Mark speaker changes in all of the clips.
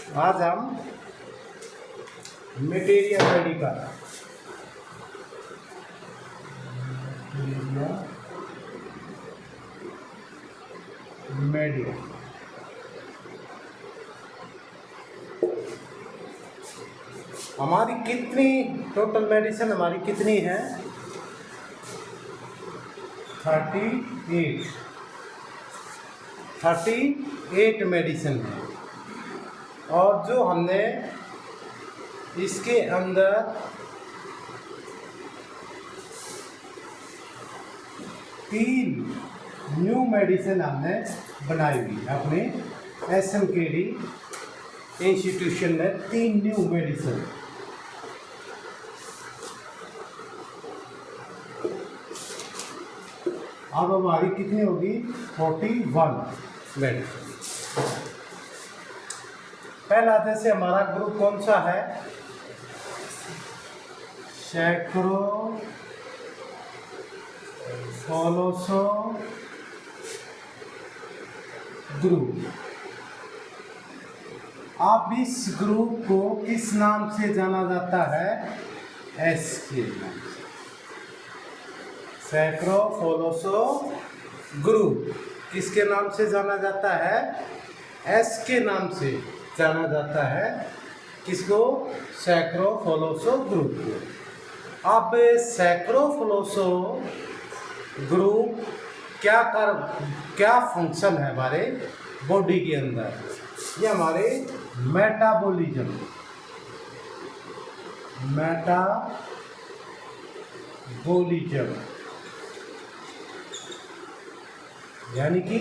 Speaker 1: आज हम materia Medica Medica हमारी कितनी टोटल मेडिसिन हमारी कितनी है? 38 मेडिसिन है। और जो हमने इसके अंदर तीन न्यू मेडिसिन हमने बनाई हुई अपने SMKD इंस्टीट्यूशन में, 3 न्यू मेडिसिन। अब हमारी कितनी होगी? 41 मेडिसिन। पहला जैसे हमारा ग्रुप कौन सा है? सैक्रो फोलोसो ग्रुप। अब इस ग्रुप को किस नाम से जाना जाता है? एस के नाम से। सैक्रो फोलोसो ग्रुप किसके नाम से जाना जाता है? एस के नाम से जाना जाता है। किसको? सैक्रो फोलोसो ग्रुप को। अब सैक्रो फोलोसो ग्रुप क्या फंक्शन है हमारे बॉडी के अंदर? ये हमारे मेटाबॉलिज्म यानी कि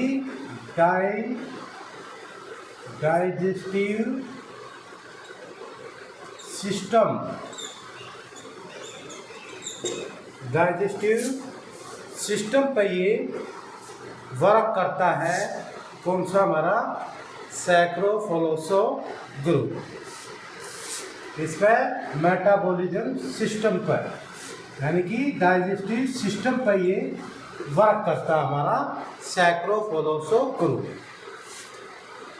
Speaker 1: डाइजेस्टिव सिस्टम पर ये वर्क करता है। कौन सा? हमारा सैक्रो फोलोसो ग्रुप। इस पर मेटाबॉलिज्म सिस्टम पर यानी कि डाइजेस्टिव सिस्टम पर ये वर्क करता है हमारा सैक्रो फोलोसो ग्रुप।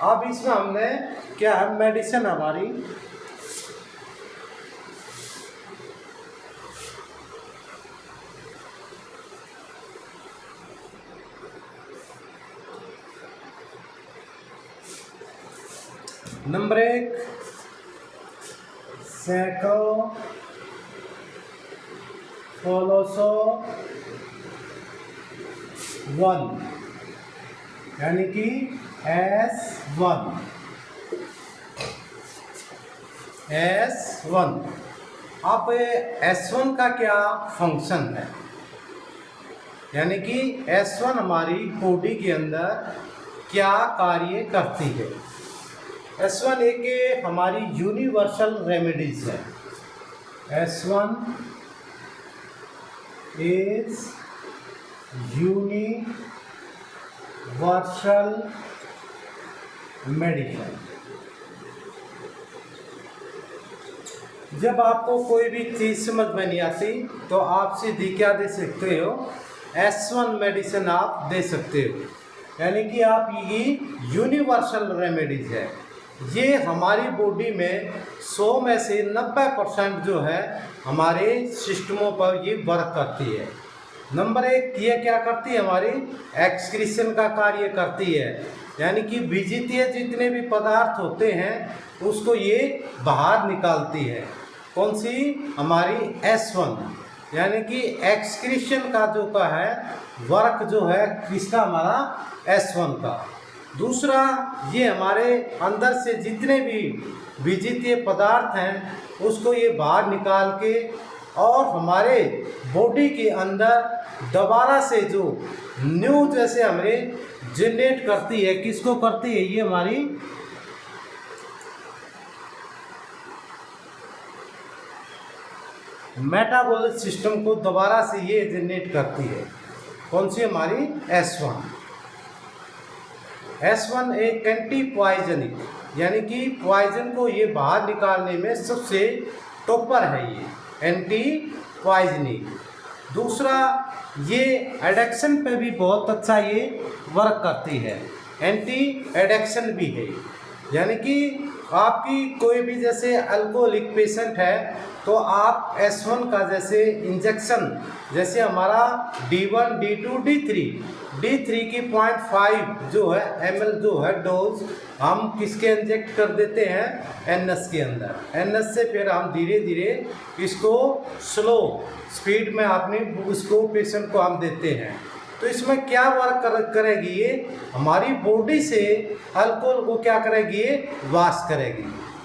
Speaker 1: अब इसमें हमने क्या है? मेडिसिन हमारी नंबर 1 सैक्रो फोलोसो 1 यानी कि S1। अब S1 का क्या फंक्शन है? यानी कि S1 हमारी बॉडी के अंदर क्या कार्य करती है? S1 एक हमारी यूनिवर्सल रेमेडीज है। S1 is universal medicine. जब आपको कोई भी चीज़ समझ में नहीं आती तो आप सीधी क्या दे सकते हो? S1 मेडिसिन आप दे सकते हो। यानी कि आप ये यूनिवर्सल रेमेडीज है। ये हमारी बॉडी में 100 में से 90% जो है हमारे सिस्टमों पर ये वर्क करती है। नंबर 1 ये क्या करती है? हमारी एक्सक्रीशन का कार्य करती है। यानी कि विजितीय जितने भी पदार्थ होते हैं उसको ये बाहर निकालती है। कौन सी? हमारी S1 यानी कि एक्सक्रीशन का जो का है वर्क जो है किसका? हमारा S1 का। दूसरा, ये हमारे अंदर से जितने भी विजितीय पदार्थ हैं उसको ये बाहर निकाल के और हमारे बॉडी के अंदर दोबारा से जो न्यू जैसे हमें जनरेट करती है। किसको करती है? ये हमारी मेटाबॉलिक सिस्टम को दोबारा से ये जनरेट करती है। कौन सी? हमारी S1 एक एंटी पॉइजनिक यानी कि पॉइजन को ये बाहर निकालने में सबसे टॉपर है ये एंटी पॉइजनिक। दूसरा, ये एडिक्शन पे भी बहुत अच्छा ये वर्क करती है, एंटी एडिक्शन भी है। यानी कि आपकी कोई भी जैसे अल्कोहलिक पेशेंट है तो आप S1 का जैसे इंजेक्शन, जैसे हमारा D1 D2 D3 की 0.5 जो है ml जो है डोज हम किसके इंजेक्ट कर देते हैं, NS के अंदर। NS से फिर हम धीरे धीरे इसको स्लो स्पीड में अपनी उसको पेशेंट को हम देते हैं। तो इसमें क्या वर्क करेगी, ये हमारी बॉडी से अल्कोहल को क्या करेगी, ये वॉश करेगी,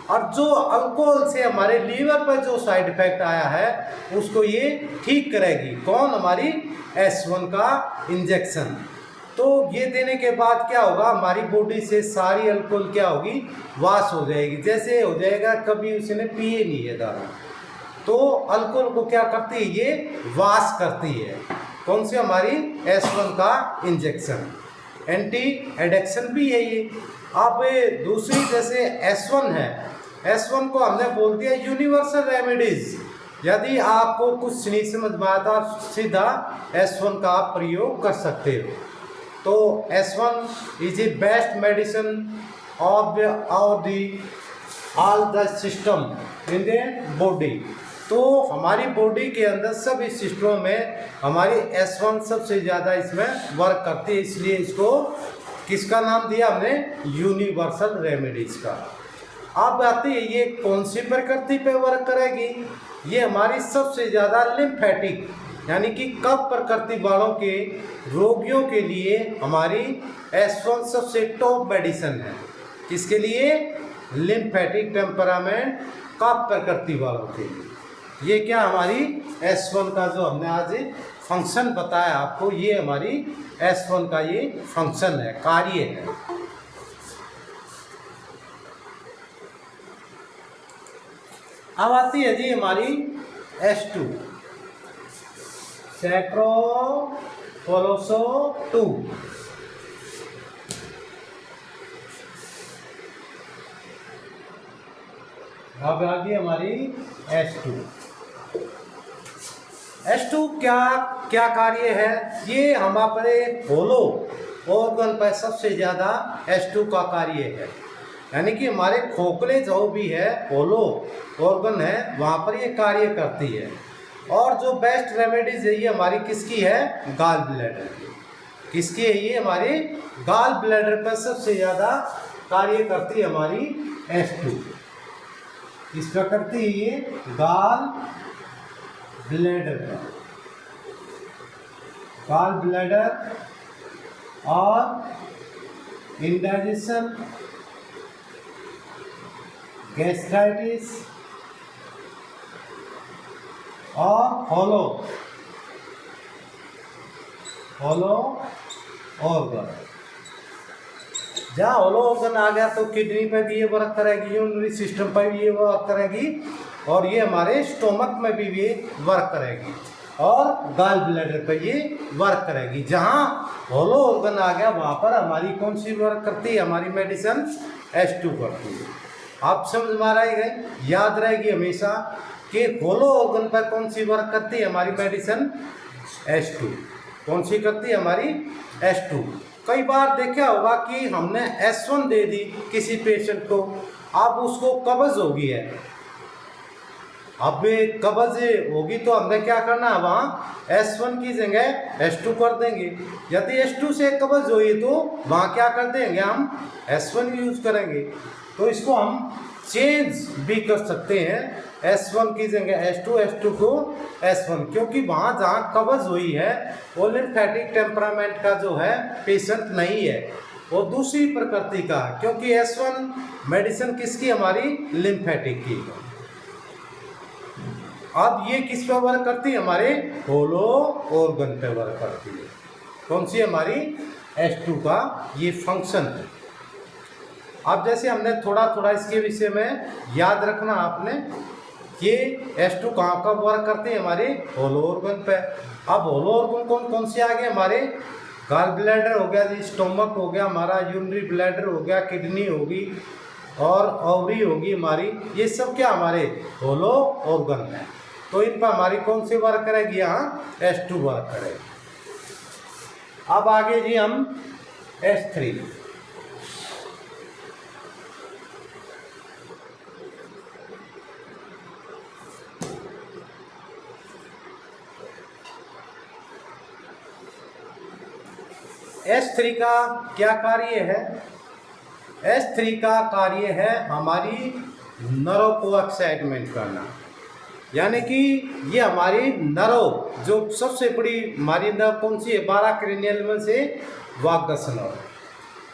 Speaker 1: और जो अल्कोहल से हमारे लीवर पर जो साइड इफेक्ट आया है उसको ये ठीक करेगी। कौन, हमारी S1 का इंजेक्शन। तो ये देने के बाद क्या होगा, हमारी बॉडी से सारी अल्कोहल क्या होगी, वॉश हो जाएगी। जैसे हो जाएगा कभी उसने पिए नहीं है दारू, तो अल्कोहल को क्या करती है, ये वॉश करती है। कौन सी, हमारी S1 का इंजेक्शन। एंटी एडिक्शन भी है ये। अब दूसरी जैसे S1 है, S1 को हमने बोल दिया यूनिवर्सल रेमेडीज। यदि आपको कुछ नहीं समझ में आया तो आप सीधा S1 का आप प्रयोग कर सकते हो। तो S1 is a best medicine of all the system in the body. तो हमारी बॉडी के अंदर सभी सिस्टमों में हमारी S1 सबसे ज़्यादा इसमें वर्क करती है, इसलिए इसको किसका नाम दिया हमने, यूनिवर्सल रेमेडीज का। अब आती है ये कौन सी प्रकृति पे वर्क करेगी, ये हमारी सबसे ज़्यादा लिम्फेटिक यानी कि कफ प्रकृति वालों के रोगियों के लिए हमारी S1 सबसे टॉप मेडिसिन है। किसके लिए, लिम्फेटिक टेम्परामेंट कफ प्रकृति वालों के लिए। ये क्या हमारी S1 का जो हमने आज फंक्शन बताया आपको, ये हमारी S1 का ये फंक्शन है, कार्य है। अब आती है जी हमारी S2 सैक्रोफोलोसो 2। अब आ गई हमारी S2 क्या क्या कार्य है, ये हमारे होलो ऑर्गन पर सबसे ज़्यादा S2 का कार्य है। यानी कि हमारे खोखले जो भी है होलो ऑर्गन है वहाँ पर ये कार्य करती है। और जो बेस्ट रेमेडीज है ये हमारी किसकी है, गाल ब्लैडर की। किसकी है ये, हमारी गाल ब्लैडर पर सबसे ज़्यादा कार्य करती है हमारी S2। इस पर करती है ये गाल ब्लैडर का, गाल ब्लैडर और इंडाइजेशन, गैस्ट्राइटिस और हॉलो ऑर्गन। जहाँ हॉलो ऑर्गन आ गया तो किडनी पर भी ये वर्क करेगी, यूरिनरी सिस्टम पर भी ये वर्क करेगी, और ये हमारे स्टोमक में भी ये वर्क करेगी, और गाल ब्लैडर पर ये वर्क करेगी। जहाँ हॉलो ऑर्गन आ गया वहाँ पर हमारी कौन सी वर्क करती है, हमारी मेडिसिन S2 करती है। आप समझ में आ रही है, याद रहेगी हमेशा कि हॉलो ऑर्गन पर कौन सी वर्क करती है हमारी मेडिसिन S2। कौन सी करती है हमारी S2। कई बार देखा होगा कि हमने S1 दे दी किसी पेशेंट को, अब उसको कब्ज हो गई है। अब कब्ज होगी तो हमने क्या करना है, वहाँ S1 की जगह S2 कर देंगे। यदि S2 से कब्ज हुई तो वहाँ क्या कर देंगे, हम S1 यूज करेंगे। तो इसको हम चेंज भी कर सकते हैं, S1 की जगह S2, S2 को S1, क्योंकि वहाँ जहाँ कब्ज हुई है वो लिम्फेटिक टेम्परामेंट का जो है पेशेंट नहीं है, वो दूसरी प्रकृति का, क्योंकि S1 मेडिसिन किसकी, हमारी लिम्फेटिक की। अब ये किस पे वर्क करती है, हमारे होलो ऑर्गन पे वर्क करती है। कौन सी, हमारी S2 का ये फंक्शन है। अब जैसे हमने थोड़ा थोड़ा इसके विषय में याद रखना आपने, ये S2 कहाँ का वर्क करती है, हमारे होलो ऑर्गन पे। अब होलो ऑर्गन कौन कौन से आ गए, हमारे गाल ब्लैडर हो गया जी, स्टोमक हो गया हमारा, यूरिनरी ब्लैडर हो गया, किडनी होगी और ओवरी होगी हमारी। ये सब क्या हमारे होलो ऑर्गन है। तो इन पर हमारी कौन सी वर्क करेगी, यहाँ S2 वर्क करेगी। अब आगे जी हम S3। S3 का क्या कार्य है? S3 का कार्य है हमारी नरों को एक्साइटमेंट करना, यानी कि ये हमारी नरों, जो सबसे बड़ी हमारी नर्व कौन सी है 12 क्रेनियल में से? वागस नर्व।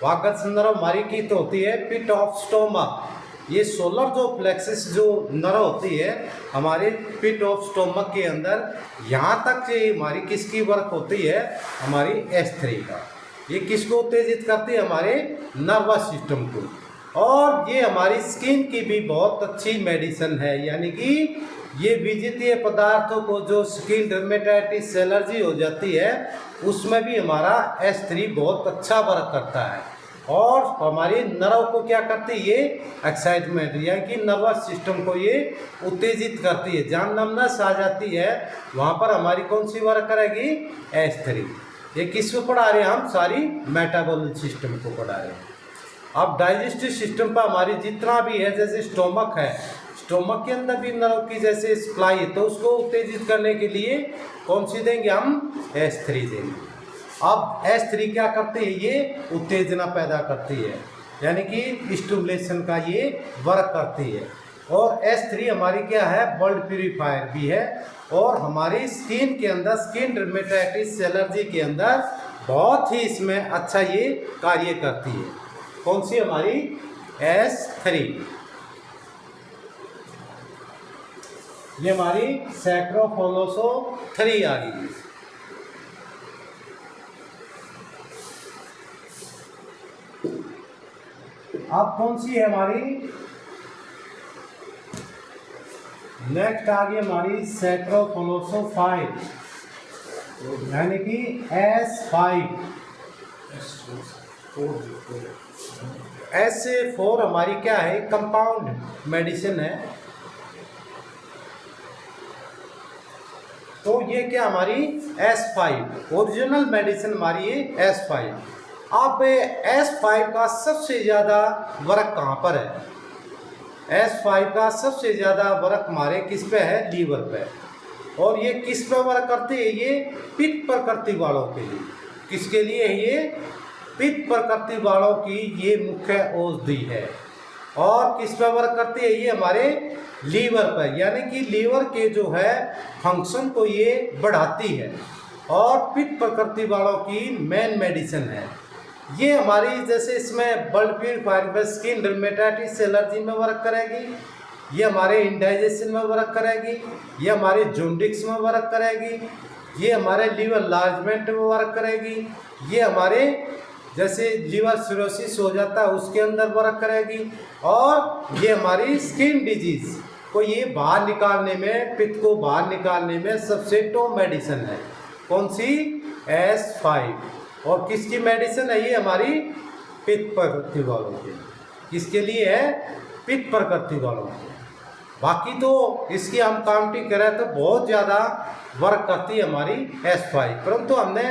Speaker 1: वागस नर्व हमारी की तो होती है पिट ऑफ स्टोमक। ये सोलर जो प्लेक्सिस जो नर्व होती है हमारे पिट ऑफ स्टोमक के अंदर, यहाँ तक ये हमारी किसकी वर्क होती है? हमारी S3 का। ये किसको उत्तेजित करती है? हमारे नर्वस सिस्टम को। और ये हमारी स्किन की भी बहुत अच्छी मेडिसिन है, यानी कि ये विजितीय पदार्थों को, जो स्किन डर्मेटाइटिस एलर्जी हो जाती है, उसमें भी हमारा S3 बहुत अच्छा वर्क करता है। और हमारी नर्व को क्या करती है? ये एक्साइटमेंट, यानी कि नर्वस सिस्टम को ये उत्तेजित करती है। जहाँ नमनस आ जाती है वहाँ पर हमारी कौन सी वर्क करेगी? S3। ये किसको पढ़ा रहे हैं हम? सारी मेटाबॉलिक सिस्टम को पढ़ा रहे हैं। अब डाइजेस्टिव सिस्टम पर हमारी जितना भी है, जैसे स्टोमक है, स्टोमक के अंदर भी नर्व की जैसे सप्लाई है, तो उसको उत्तेजित करने के लिए कौन सी देंगे हम? S3 देंगे। अब S3 क्या करती है? ये उत्तेजना पैदा करती है, यानी कि स्टिमुलेशन का ये वर्क करती है। और S3 हमारी क्या है? ब्लड प्यूरिफायर भी है, और हमारी स्किन के अंदर, स्किन डर्मेटाइटिस एलर्जी के अंदर बहुत ही इसमें अच्छा ये कार्य करती है। कौन सी? हमारी S3। ये हमारी सैक्रोफोलोसो3 आ गई। अब कौन सी है हमारी? नेक्स्ट आ गई हमारी सैक्रोफोलोसो5, यानी कि S5। S4 हमारी क्या है? कंपाउंड मेडिसिन है। तो ये क्या हमारी? S5। ओरिजिनल मेडिसिन हमारी ये S5। अब S5 का सबसे ज़्यादा वर्क कहाँ पर है? S5 का सबसे ज़्यादा वर्क हमारे किस पे है? लीवर पे। और ये किस पे वर्क करती है? ये पित्त प्रकृति वालों के लिए। किसके लिए है ये? पित्त प्रकृति वालों की ये मुख्य औषधि है। और किस पे वर्क करती है? ये हमारे लीवर पर, यानी कि लीवर के जो है फंक्शन को ये बढ़ाती है, और पित्त प्रकृति वालों की मेन मेडिसिन है ये हमारी। जैसे इसमें ब्लड प्यूरिफायर में स्किन डर्मेटाइटिस एलर्जी में वर्क करेगी, ये हमारे इंडाइजेशन में वर्क करेगी, ये हमारे जोंडिक्स में वर्क करेगी, ये हमारे लीवर लार्जमेंट में वर्क करेगी, ये हमारे जैसे लीवर सिरोसिस हो जाता है उसके अंदर वर्क करेगी, और ये हमारी स्किन डिजीज को ये बाहर निकालने में, पित्त को बाहर निकालने में सबसे टॉप मेडिसिन है। कौन सी? S5। और किसकी मेडिसिन है ये? हमारी पित्त प्रकृति वालों के। किसके लिए है? पित्त प्रकृति वालों के। बाकी तो इसकी हम काउंटिंग करें तो बहुत ज़्यादा वर्क करती है हमारी S5, परंतु हमने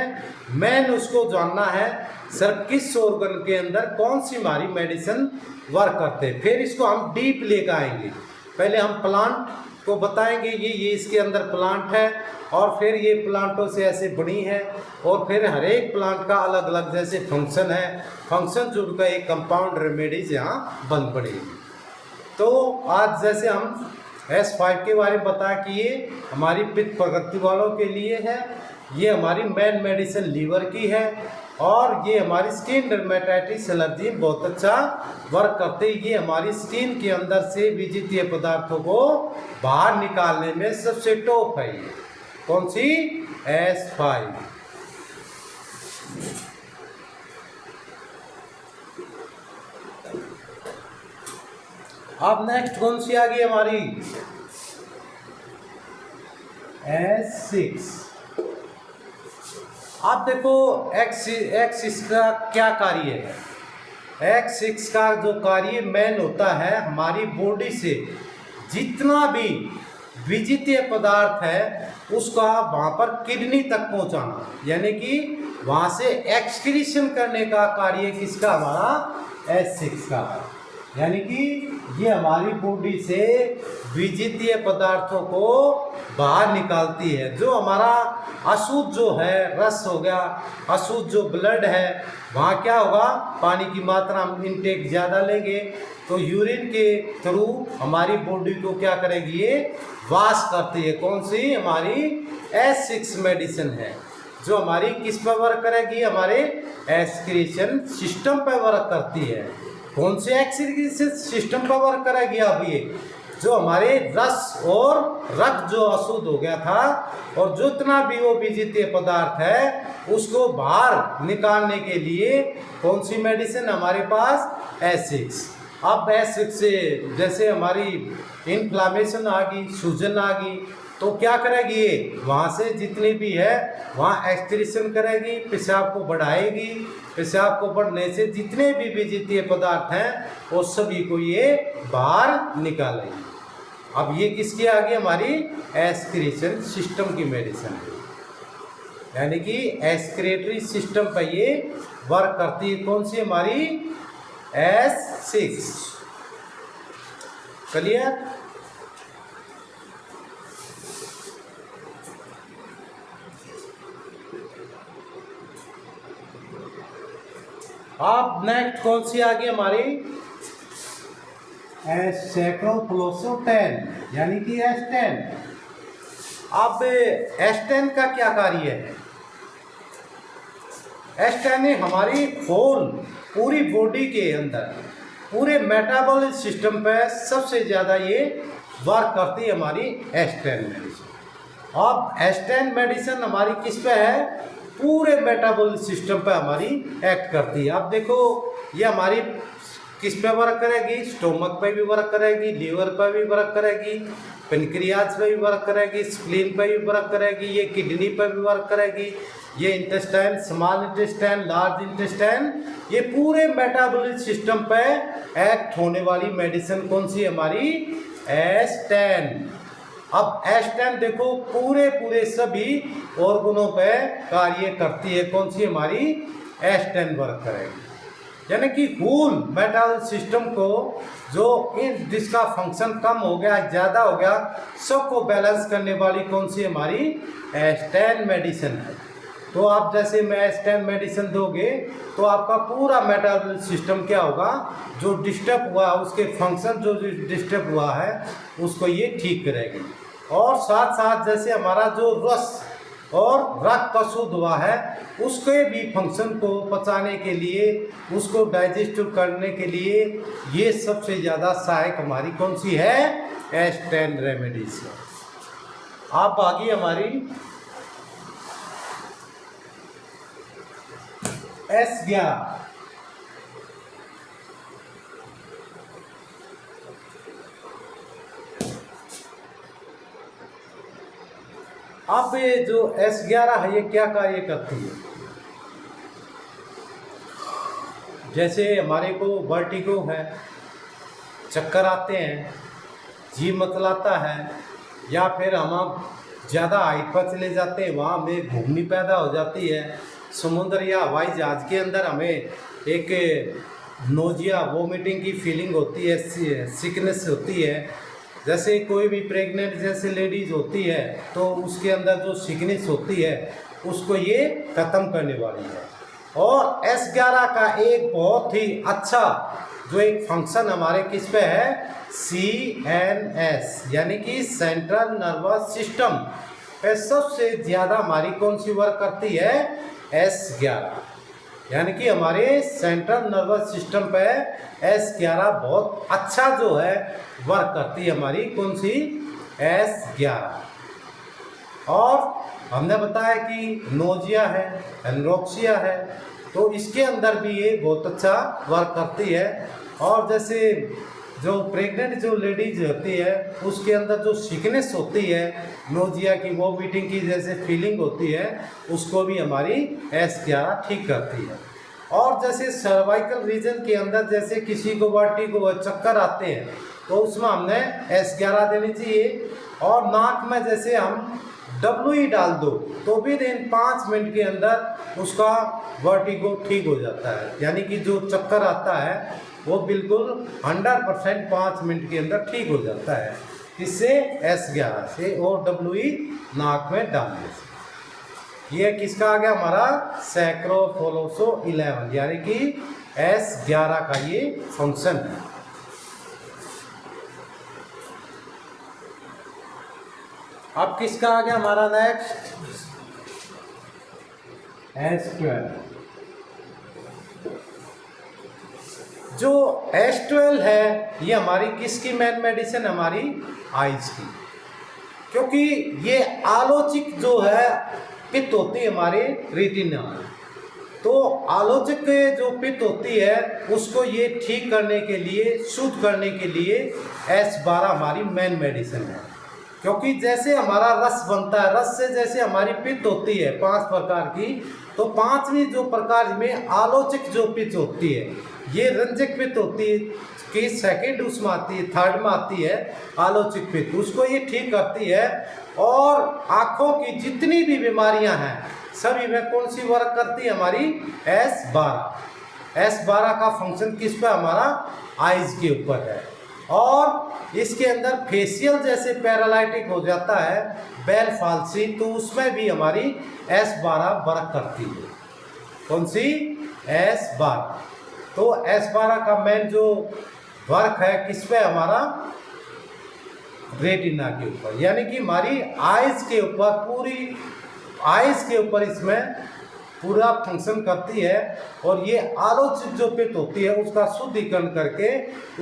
Speaker 1: मेन उसको जानना है सर किस ऑर्गन के अंदर कौन सी हमारी मेडिसिन वर्क करते हैं। फिर इसको हम डीप लेकर आएंगे। पहले हम प्लांट को बताएंगे, ये इसके अंदर प्लांट है, और फिर ये प्लांटों से ऐसे बनी है, और फिर हर एक प्लांट का अलग अलग जैसे फंक्शन है, फंक्शन जुड़कर एक कंपाउंड रेमेडीज यहाँ बन पड़ेगी। तो आज जैसे हम S5 के बारे में बताया कि ये हमारी पित्त प्रकृति वालों के लिए है, ये हमारी मेन मेडिसिन लीवर की है, और ये हमारी स्किन डर्मेटाइटिस एलर्जी बहुत अच्छा वर्क करते हैं। ये हमारी स्किन के अंदर से विजितीय पदार्थों को बाहर निकालने में सबसे टॉप है। ये कौन सी? S5। अब नेक्स्ट कौन सी आ गई हमारी? S6। आप देखो X6 का क्या कार्य है? X6 का जो कार्य मेन होता है हमारी बॉडी से जितना भी विजितीय पदार्थ है उसका वहाँ पर किडनी तक पहुँचाना, यानी कि वहाँ से एक्सक्रीशन करने का कार्य किसका? हमारा S6 का। यानी कि ये हमारी बॉडी से विजितीय पदार्थों को बाहर निकालती है। जो हमारा अशुद्ध जो है रस हो गया, अशुद्ध जो ब्लड है, वहाँ क्या होगा, पानी की मात्रा हम इनटेक ज़्यादा लेंगे तो यूरिन के थ्रू हमारी बॉडी को क्या करेगी, ये वॉश करती है। कौन सी, हमारी S6 मेडिसिन है, जो हमारी किस पर वर्क करेगी, हमारे एक्सक्रीशन सिस्टम पर वर्क करती है। कौन से एक्सक्रीशन सिस्टम पर वर्क करेगी, अब ये जो हमारे रस और रक्त जो अशुद्ध हो गया था और जितना भी वो विजितीय पदार्थ है उसको बाहर निकालने के लिए कौन सी मेडिसिन हमारे पास, S6। अब S6 से जैसे हमारी इन्फ्लामेशन आ गई, सूजन आ गई, तो क्या करेगी, ये वहाँ से जितनी भी है वहाँ एक्सक्रीशन करेगी, पेशाब को बढ़ाएगी। पेशाब को बढ़ने से जितने भी विजितीय पदार्थ हैं वो सभी को ये बाहर निकालेगी। अब ये किसकी आ गई, हमारी एक्सक्रीशन सिस्टम की मेडिसिन है, यानी कि एक्सक्रीटरी सिस्टम पर ये वर्क करती है। कौन सी, हमारी S6। क्लियर। अब नेक्स्ट कौन सी आ गई हमारी, सेप्रोफ्लोक्सासिन, यानी कि S10। अब S10 का क्या कार्य है, S10 हमारी होल पूरी बॉडी के अंदर पूरे मेटाबॉलिक सिस्टम पे सबसे ज़्यादा ये वर्क करती है, हमारी S10 मेडिसिन। अब S10 मेडिसिन हमारी किस पे है, पूरे मेटाबॉलिक सिस्टम पे हमारी एक्ट करती है। अब देखो ये हमारी किस पे वर्क करेगी, स्टोमक पे भी वर्क करेगी, लीवर पे भी वर्क करेगी, पेनक्रियाज पे भी वर्क करेगी, स्प्लीन पे भी वर्क करेगी, ये किडनी पे भी वर्क करेगी, ये intestine, small intestine, large intestine, ये पूरे मेटाबॉलिक सिस्टम पे एक्ट होने वाली मेडिसिन कौन सी, हमारी S10। अब S10 देखो पूरे सभी ऑर्गनों पे कार्य करती है। कौन सी, हमारी S10 वर्क करेगी, यानी कि होल मेटाबॉलिक सिस्टम को जो जिसका फंक्शन कम हो गया, ज़्यादा हो गया, सबको बैलेंस करने वाली कौन सी, हमारी S10 मेडिसिन है। तो आप जैसे मैं S10 मेडिसिन दोगे तो आपका पूरा मेटाबॉलिक सिस्टम क्या होगा, जो डिस्टर्ब हुआ उसके फंक्शन जो डिस्टर्ब हुआ है उसको ये ठीक करेगी। और साथ साथ जैसे हमारा जो रस और रक्त अशुद्ध हुआ है उसके भी फंक्शन को पचाने के लिए, उसको डाइजेस्ट करने के लिए ये सबसे ज़्यादा सहायक हमारी कौन सी है, S10 रेमेडीज है। आप आगे हमारी S11। अब ये जो S11 है ये क्या कार्य करती है, जैसे हमारे को वर्टिगो है, चक्कर आते हैं, जी मतलाता है, या फिर हम ज़्यादा हाइट पर चले जाते हैं, वहाँ हमें घूमनी पैदा हो जाती है, समुद्र या हवाई जहाज़ के अंदर हमें एक नोजिया वोमिटिंग की फीलिंग होती है, सिकनेस होती है। जैसे कोई भी प्रेग्नेंट जैसे लेडीज़ होती है तो उसके अंदर जो सिकनेस होती है उसको ये ख़त्म करने वाली है। और S11 का एक बहुत ही अच्छा जो एक फंक्शन हमारे किस पे है, CNS, यानी कि सेंट्रल नर्वस सिस्टम पे सबसे ज़्यादा हमारी कौन सी वर्क करती है, S11, यानी कि हमारे सेंट्रल नर्वस सिस्टम पे S11 बहुत अच्छा जो है वर्क करती है, हमारी कौन सी, S11। और हमने बताया कि नोजिया है, एनरोक्सिया है, तो इसके अंदर भी ये बहुत अच्छा वर्क करती है। और जैसे जो प्रेग्नेंट जो लेडीज होती है उसके अंदर जो सिकनेस होती है, नोजिया की, वोमिटिंग की जैसे फीलिंग होती है, उसको भी हमारी S11 ठीक करती है। और जैसे सर्वाइकल रीजन के अंदर जैसे किसी को वर्टिगो चक्कर आते हैं तो उसमें हमने S11 देनी चाहिए। और नाक में जैसे हम WE डाल दो तो भी दिन 5 मिनट के अंदर उसका वर्टिगो ठीक हो जाता है, यानी कि जो चक्कर आता है वो बिल्कुल 100% 5 मिनट के अंदर ठीक हो जाता है। इससे S11 से और WE नाक में डालने से। ये किसका आ गया हमारा सैक्रोफोलोसो 11, यानी कि S11 का ये फंक्शन है। अब किसका आ गया हमारा नेक्स्ट S12। जो S12 है ये हमारी किसकी मेन मेडिसिन, हमारी आइज की, क्योंकि ये आलोचिक जो है पित्त होती है हमारे रेटिना, तो आलोचक जो पित्त होती है उसको ये ठीक करने के लिए, शुद्ध करने के लिए S12 हमारी मेन मेडिसिन है। क्योंकि जैसे हमारा रस बनता है, रस से जैसे हमारी पित्त होती है 5 प्रकार की, तो 5वीं जो प्रकार में आलोचक जो पित्त होती है ये रंजक पित्त होती है कि सेकेंड उसमें आती है, थर्ड में आती है आलोचक पित्त, उसको ये ठीक करती है। और आँखों की जितनी भी बीमारियां हैं सभी में कौन सी वर्क करती है, हमारी S12। S12 का फंक्शन किस पे, हमारा आइज के ऊपर है। और इसके अंदर फेशियल जैसे पैरालाइटिक हो जाता है, बेल फाल्सी, तो उसमें भी हमारी S12 वर्क करती है। कौन सी, S12। तो S12 का मेन जो वर्क है किस पे, हमारा रेटिना के ऊपर, यानी कि हमारी आइज के ऊपर, पूरी आइज के ऊपर इसमें पूरा फंक्शन करती है। और ये आलोचित जो पित्त होती है उसका शुद्धिकरण करके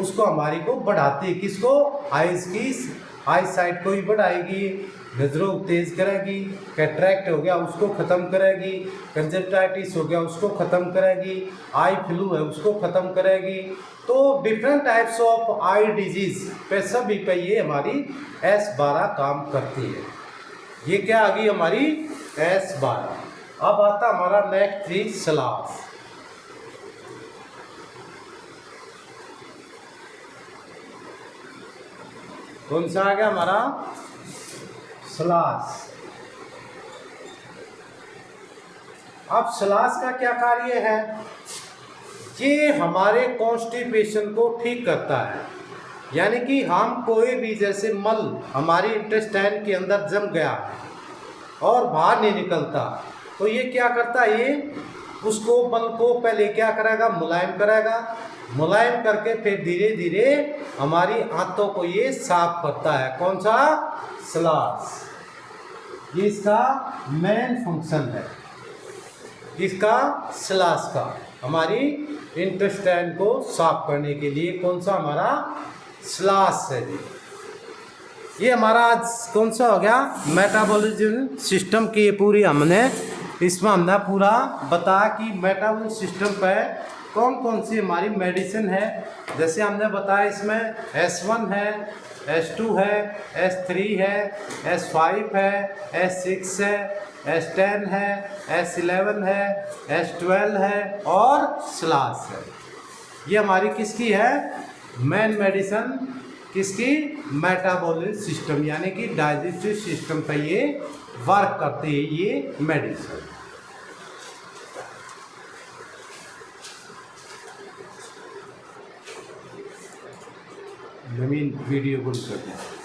Speaker 1: उसको हमारी को बढ़ाती है, किसको, आइज की आई साइट को ही बढ़ाएगी, नजरों को तेज करेगी, कैटरैक्ट हो गया उसको ख़त्म करेगी, कंजक्टाइटिस हो गया उसको ख़त्म करेगी, आई फ्लू है उसको ख़त्म करेगी। तो different types of eye disease पे सभी पे ये हमारी S12 काम करती है। ये क्या आ गई हमारी S12। अब आता हमारा नेक्स्ट थी सलास। कौन सा आ गया हमारा सलास। अब सलास का क्या कार्य है, ये हमारे कॉन्स्टिपेशन को ठीक करता है, यानी कि हम कोई भी जैसे मल हमारी इंटेस्टाइन के अंदर जम गया और बाहर नहीं निकलता, तो ये क्या करता है, ये उसको मल को पहले क्या करेगा, मुलायम करेगा, मुलायम करके फिर धीरे धीरे हमारी आंतों को ये साफ करता है। कौन सा, सलास। ये इसका मेन फंक्शन है, इसका सलास का, हमारी इंटेस्टाइन को साफ करने के लिए कौन सा, हमारा सलास है। ये हमारा आज कौन सा हो गया, मेटाबॉलिज्म सिस्टम की पूरी हमने इसमें हमने पूरा बताया कि मेटाबॉलिज्म सिस्टम पर कौन कौन सी हमारी मेडिसिन है। जैसे हमने बताया इसमें S1 है, S2 है, S3 है, S5 है, S6 है, S10 है, S11 है, S12 है और सलास है। ये हमारी किसकी है, मेन मेडिसिन, किसकी, मेटाबॉलिक सिस्टम, यानी कि डाइजेस्टिव सिस्टम पर ये वर्क करती है ये मेडिसिन। नवीन वीडियो बंद कर दें।